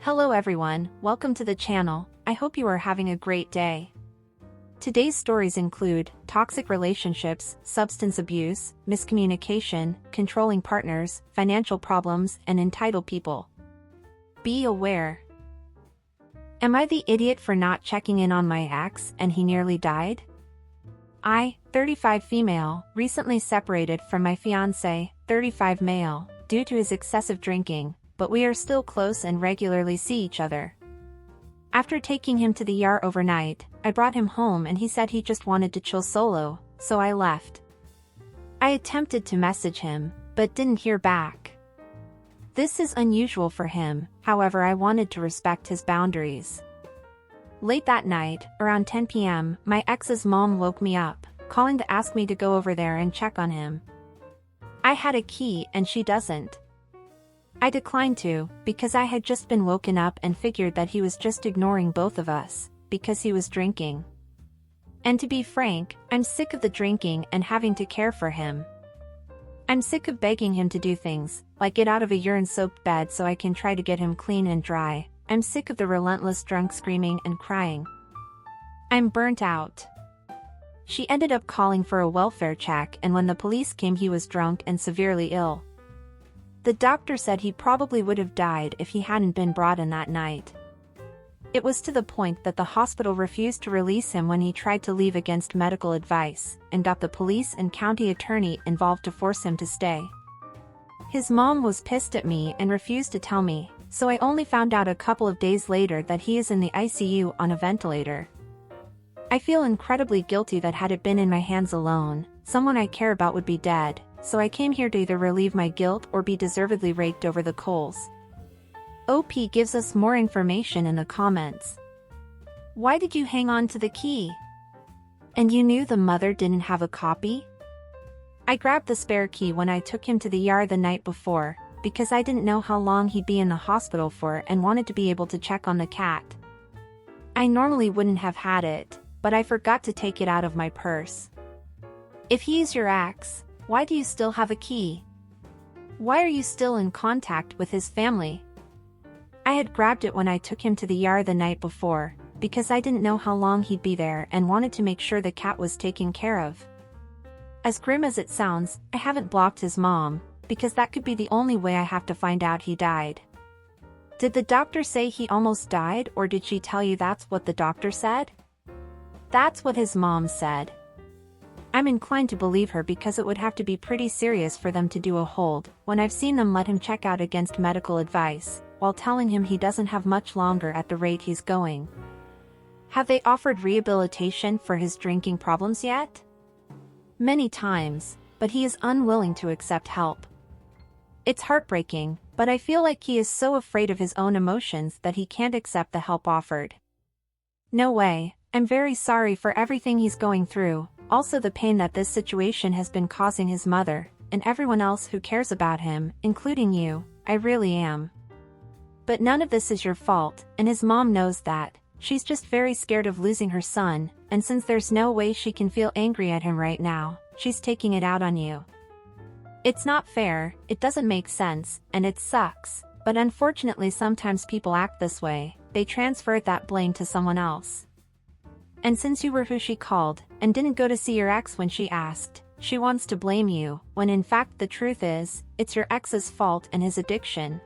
Hello everyone, welcome to the channel. I hope you are having a great day. Today's stories include toxic relationships, substance abuse, miscommunication, controlling partners, financial problems, and entitled people. Be aware. Am I the idiot for not checking in on my ex and he nearly died? I, 35 female, recently separated from my fiancé, 35 male, due to his excessive drinking, but we are still close and regularly see each other. After taking him to the ER overnight, I brought him home and he said he just wanted to chill solo, so I left. I attempted to message him, but didn't hear back. This is unusual for him, however I wanted to respect his boundaries. Late that night, around 10 p.m., my ex's mom woke me up, calling to ask me to go over there and check on him. I had a key and she doesn't. I declined to, because I had just been woken up and figured that he was just ignoring both of us, because he was drinking. And to be frank, I'm sick of the drinking and having to care for him. I'm sick of begging him to do things, like get out of a urine-soaked bed so I can try to get him clean and dry. I'm sick of the relentless drunk screaming and crying. I'm burnt out. She ended up calling for a welfare check, and when the police came he was drunk and severely ill. The doctor said he probably would have died if he hadn't been brought in that night. It was to the point that the hospital refused to release him when he tried to leave against medical advice, and got the police and county attorney involved to force him to stay. His mom was pissed at me and refused to tell me, so I only found out a couple of days later that he is in the ICU on a ventilator. I feel incredibly guilty that had it been in my hands alone, someone I care about would be dead, so I came here to either relieve my guilt or be deservedly raked over the coals. OP gives us more information in the comments. Why did you hang on to the key? And you knew the mother didn't have a copy? I grabbed the spare key when I took him to the ER the night before, because I didn't know how long he'd be in the hospital for and wanted to be able to check on the cat. I normally wouldn't have had it, but I forgot to take it out of my purse. If he's your ex, why do you still have a key? Why are you still in contact with his family? I had grabbed it when I took him to the ER the night before, because I didn't know how long he'd be there and wanted to make sure the cat was taken care of. As grim as it sounds, I haven't blocked his mom, because that could be the only way I have to find out he died. Did the doctor say he almost died, or did she tell you that's what the doctor said? That's what his mom said. I'm inclined to believe her because it would have to be pretty serious for them to do a hold, when I've seen them let him check out against medical advice, while telling him he doesn't have much longer at the rate he's going. Have they offered rehabilitation for his drinking problems yet? Many times, but he is unwilling to accept help. It's heartbreaking, but I feel like he is so afraid of his own emotions that he can't accept the help offered. No way, I'm very sorry for everything he's going through, also the pain that this situation has been causing his mother, and everyone else who cares about him, including you, I really am. But none of this is your fault, and his mom knows that. She's just very scared of losing her son, and since there's no way she can feel angry at him right now, she's taking it out on you. It's not fair, it doesn't make sense, and it sucks, but unfortunately sometimes people act this way, they transfer that blame to someone else. And since you were who she called, and didn't go to see your ex when she asked, she wants to blame you, when in fact the truth is, it's your ex's fault and his addiction.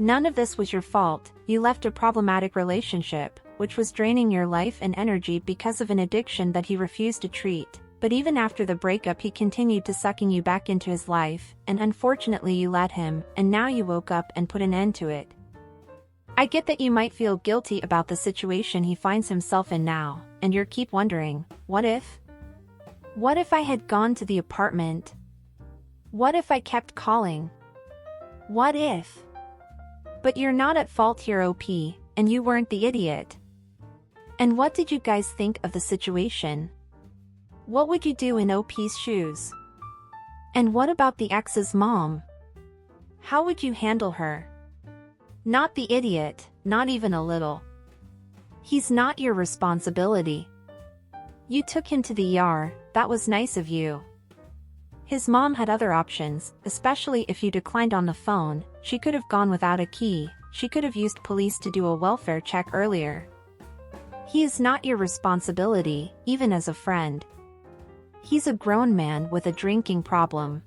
None of this was your fault, you left a problematic relationship, which was draining your life and energy because of an addiction that he refused to treat. But even after the breakup he continued to sucking you back into his life, and unfortunately you let him, and now you woke up and put an end to it. I get that you might feel guilty about the situation he finds himself in now, and you keep wondering, what if? What if I had gone to the apartment? What if I kept calling? What if? But you're not at fault here, OP, and you weren't the idiot. And what did you guys think of the situation? What would you do in OP's shoes? And what about the ex's mom? How would you handle her? Not the idiot, not even a little. He's not your responsibility. You took him to the ER, that was nice of you. His mom had other options, especially if you declined on the phone. She could have gone without a key, she could have used police to do a welfare check earlier. He is not your responsibility, even as a friend. He's a grown man with a drinking problem.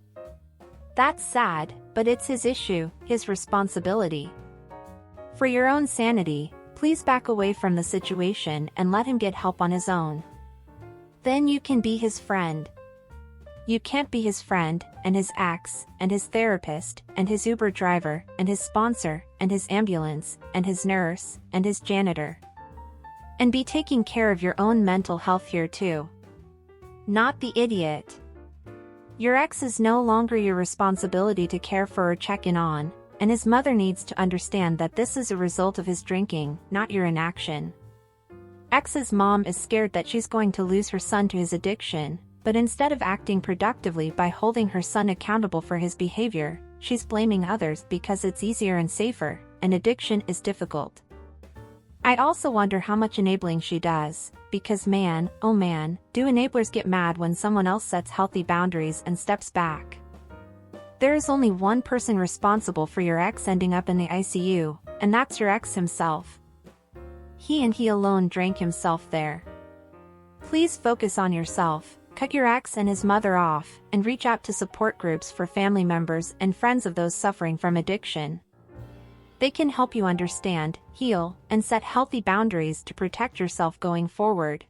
That's sad, but it's his issue, his responsibility. For your own sanity, please back away from the situation and let him get help on his own. Then you can be his friend. You can't be his friend, and his ex, and his therapist, and his Uber driver, and his sponsor, and his ambulance, and his nurse, and his janitor. And be taking care of your own mental health here too. Not the idiot. Your ex is no longer your responsibility to care for or check in on, and his mother needs to understand that this is a result of his drinking, not your inaction. Ex's mom is scared that she's going to lose her son to his addiction, but instead of acting productively by holding her son accountable for his behavior, she's blaming others because it's easier and safer, and addiction is difficult. I also wonder how much enabling she does, because man, oh man, do enablers get mad when someone else sets healthy boundaries and steps back. There is only one person responsible for your ex ending up in the ICU, and that's your ex himself. He and he alone drank himself there. Please focus on yourself, cut your ex and his mother off, and reach out to support groups for family members and friends of those suffering from addiction. They can help you understand, heal, and set healthy boundaries to protect yourself going forward.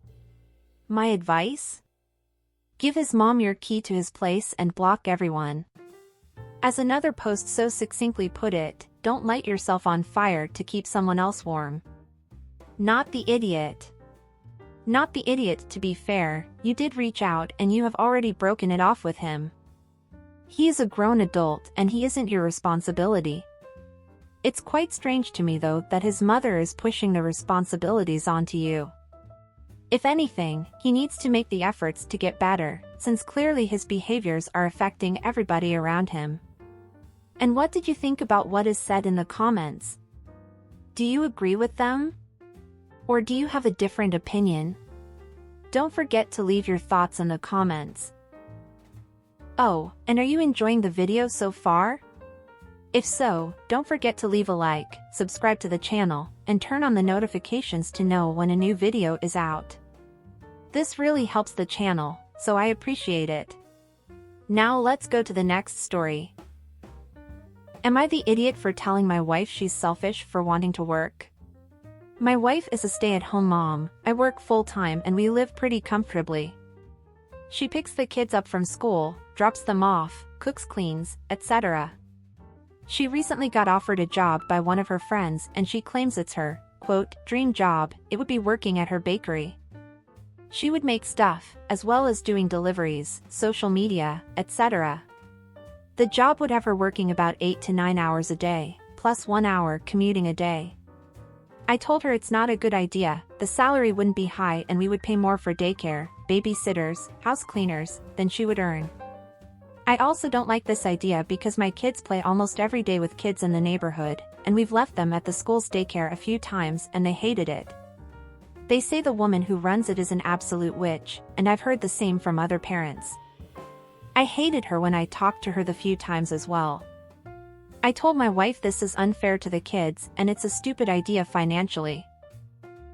My advice? Give his mom your key to his place and block everyone. As another post so succinctly put it, don't light yourself on fire to keep someone else warm. Not the idiot. Not the idiot. To be fair, you did reach out and you have already broken it off with him. He is a grown adult and he isn't your responsibility. It's quite strange to me though that his mother is pushing the responsibilities onto you. If anything, he needs to make the efforts to get better, since clearly his behaviors are affecting everybody around him. And what did you think about what is said in the comments? Do you agree with them? Or do you have a different opinion? Don't forget to leave your thoughts in the comments. Oh, and are you enjoying the video so far? If so, don't forget to leave a like, subscribe to the channel, and turn on the notifications to know when a new video is out. This really helps the channel, so I appreciate it. Now let's go to the next story. Am I the idiot for telling my wife she's selfish for wanting to work? My wife is a stay-at-home mom. I work full-time and we live pretty comfortably. She picks the kids up from school, drops them off, cooks, cleans, etc. She recently got offered a job by one of her friends and she claims it's her, quote, dream job. It would be working at her bakery. She would make stuff, as well as doing deliveries, social media, etc. The job would have her working about 8 to 9 hours a day, plus 1 hour commuting a day. I told her it's not a good idea, the salary wouldn't be high and we would pay more for daycare, babysitters, house cleaners, than she would earn. I also don't like this idea because my kids play almost every day with kids in the neighborhood, and we've left them at the school's daycare a few times and they hated it. They say the woman who runs it is an absolute witch, and I've heard the same from other parents. I hated her when I talked to her the few times as well. I told my wife this is unfair to the kids and it's a stupid idea financially.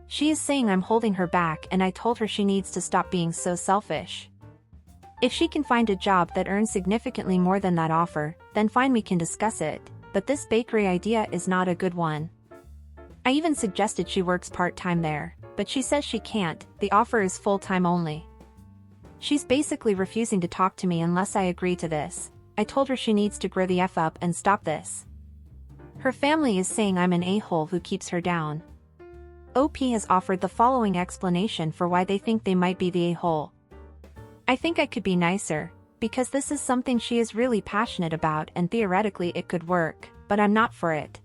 She is saying I'm holding her back and I told her she needs to stop being so selfish. If she can find a job that earns significantly more than that offer, then fine, we can discuss it, but this bakery idea is not a good one. I even suggested she works part-time there, but she says she can't, the offer is full-time only. She's basically refusing to talk to me unless I agree to this. I told her she needs to grow the F up and stop this. Her family is saying I'm an a-hole who keeps her down. OP has offered the following explanation for why they think they might be the a-hole. I think I could be nicer, because this is something she is really passionate about and theoretically it could work, but I'm not for it.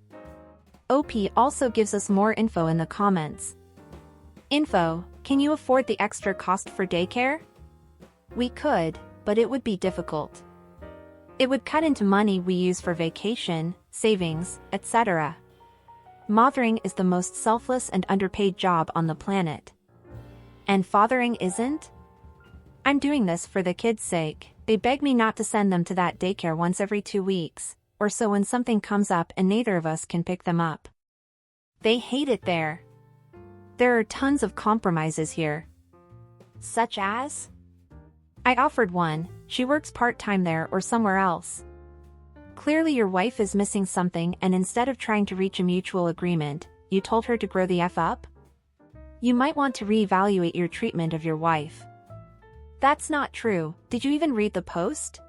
OP also gives us more info in the comments. Info: can you afford the extra cost for daycare? We could, but it would be difficult. It would cut into money we use for vacation, savings, etc. Mothering is the most selfless and underpaid job on the planet. And fathering isn't? I'm doing this for the kids' sake. They beg me not to send them to that daycare once every 2 weeks, or so when something comes up and neither of us can pick them up. They hate it there. There are tons of compromises here. Such as? I offered one, she works part-time there or somewhere else. Clearly your wife is missing something, and instead of trying to reach a mutual agreement, you told her to grow the F up? You might want to reevaluate your treatment of your wife. That's not true. Did you even read the post?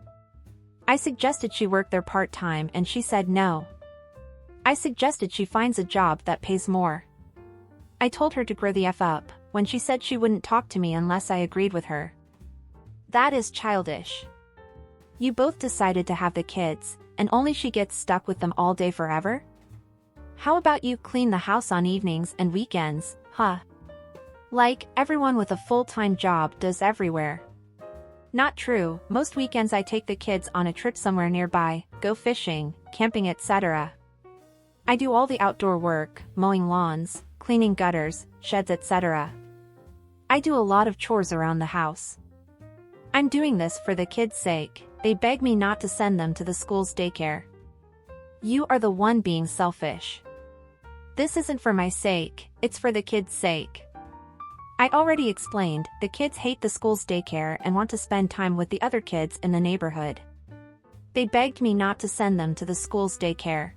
I suggested she work there part-time and she said no. I suggested she finds a job that pays more. I told her to grow the F up, when she said she wouldn't talk to me unless I agreed with her. That is childish. You both decided to have the kids, and only she gets stuck with them all day forever? How about you clean the house on evenings and weekends, huh? Like everyone with a full-time job does everywhere. Not true. Most weekends I take the kids on a trip somewhere nearby, go fishing, camping, etc. I do all the outdoor work, mowing lawns, cleaning gutters, sheds, etc. I do a lot of chores around the house. I'm doing this for the kids' sake. They beg me not to send them to the school's daycare. You are the one being selfish. This isn't for my sake, it's for the kids' sake. I already explained, the kids hate the school's daycare and want to spend time with the other kids in the neighborhood. They begged me not to send them to the school's daycare.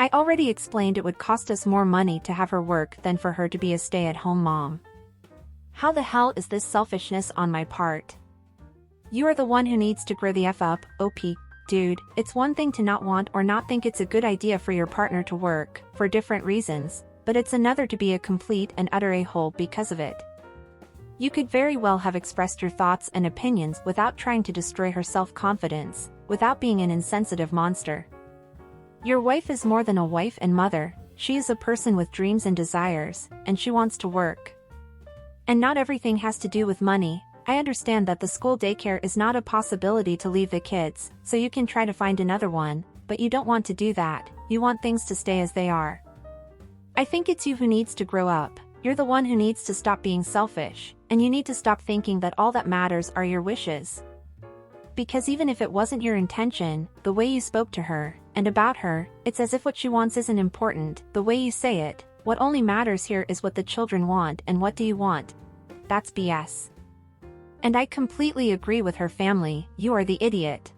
I already explained it would cost us more money to have her work than for her to be a stay-at-home mom. How the hell is this selfishness on my part? You are the one who needs to grow the F up, OP. Dude, it's one thing to not want or not think it's a good idea for your partner to work, for different reasons, but it's another to be a complete and utter a-hole because of it. You could very well have expressed your thoughts and opinions without trying to destroy her self-confidence, without being an insensitive monster. Your wife is more than a wife and mother, she is a person with dreams and desires, and she wants to work. And not everything has to do with money. I understand that the school daycare is not a possibility to leave the kids, so you can try to find another one, but you don't want to do that, you want things to stay as they are. I think it's you who needs to grow up, you're the one who needs to stop being selfish, and you need to stop thinking that all that matters are your wishes. Because even if it wasn't your intention, the way you spoke to her, and about her, it's as if what she wants isn't important, the way you say it, what only matters here is what the children want and what do you want. That's BS. And I completely agree with her family, you are the idiot.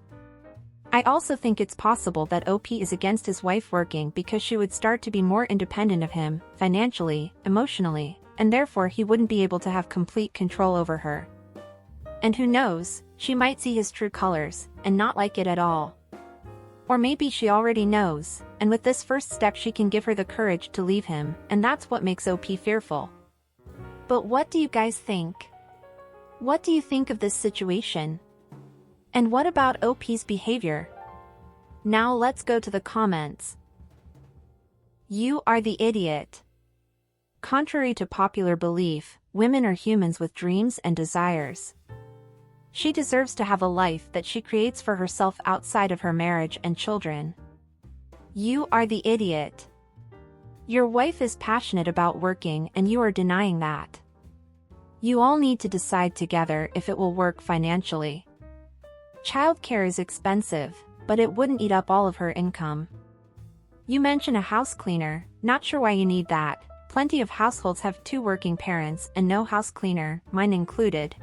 I also think it's possible that OP is against his wife working because she would start to be more independent of him, financially, emotionally, and therefore he wouldn't be able to have complete control over her. And who knows, she might see his true colors, and not like it at all. Or maybe she already knows, and with this first step she can give her the courage to leave him, and that's what makes OP fearful. But what do you guys think? What do you think of this situation? And what about OP's behavior? Now let's go to the comments. You are the idiot. Contrary to popular belief, women are humans with dreams and desires. She deserves to have a life that she creates for herself outside of her marriage and children. You are the idiot. Your wife is passionate about working and you are denying that. You all need to decide together if it will work financially. Childcare is expensive, but it wouldn't eat up all of her income. You mention a house cleaner, not sure why you need that. Plenty of households have 2 working parents and no house cleaner, mine included.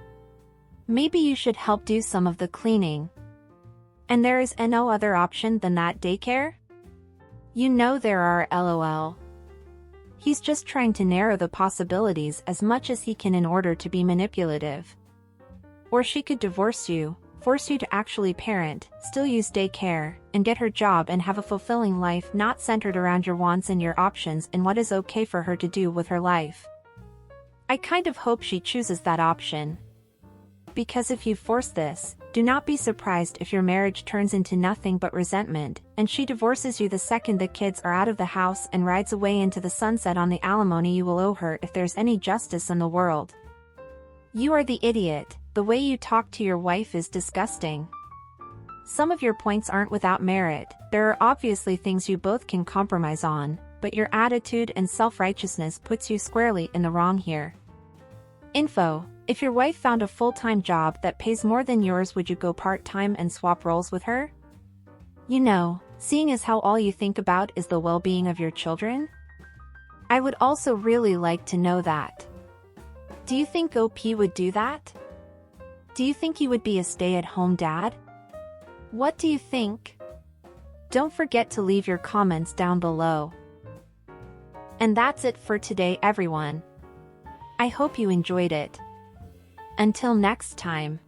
Maybe you should help do some of the cleaning. And there is no other option than that daycare? You know there are, LOL. He's just trying to narrow the possibilities as much as he can in order to be manipulative. Or she could divorce you, force you to actually parent, still use daycare, and get her job and have a fulfilling life not centered around your wants and your options and what is okay for her to do with her life. I kind of hope she chooses that option. Because if you force this, do not be surprised if your marriage turns into nothing but resentment, and she divorces you the second the kids are out of the house and rides away into the sunset on the alimony you will owe her if there's any justice in the world. You are the idiot, the way you talk to your wife is disgusting. Some of your points aren't without merit, there are obviously things you both can compromise on, but your attitude and self-righteousness puts you squarely in the wrong here. Info: if your wife found a full-time job that pays more than yours, would you go part-time and swap roles with her? You know, seeing as how all you think about is the well-being of your children? I would also really like to know that. Do you think OP would do that? Do you think he would be a stay-at-home dad? What do you think? Don't forget to leave your comments down below. And that's it for today, everyone. I hope you enjoyed it. Until next time.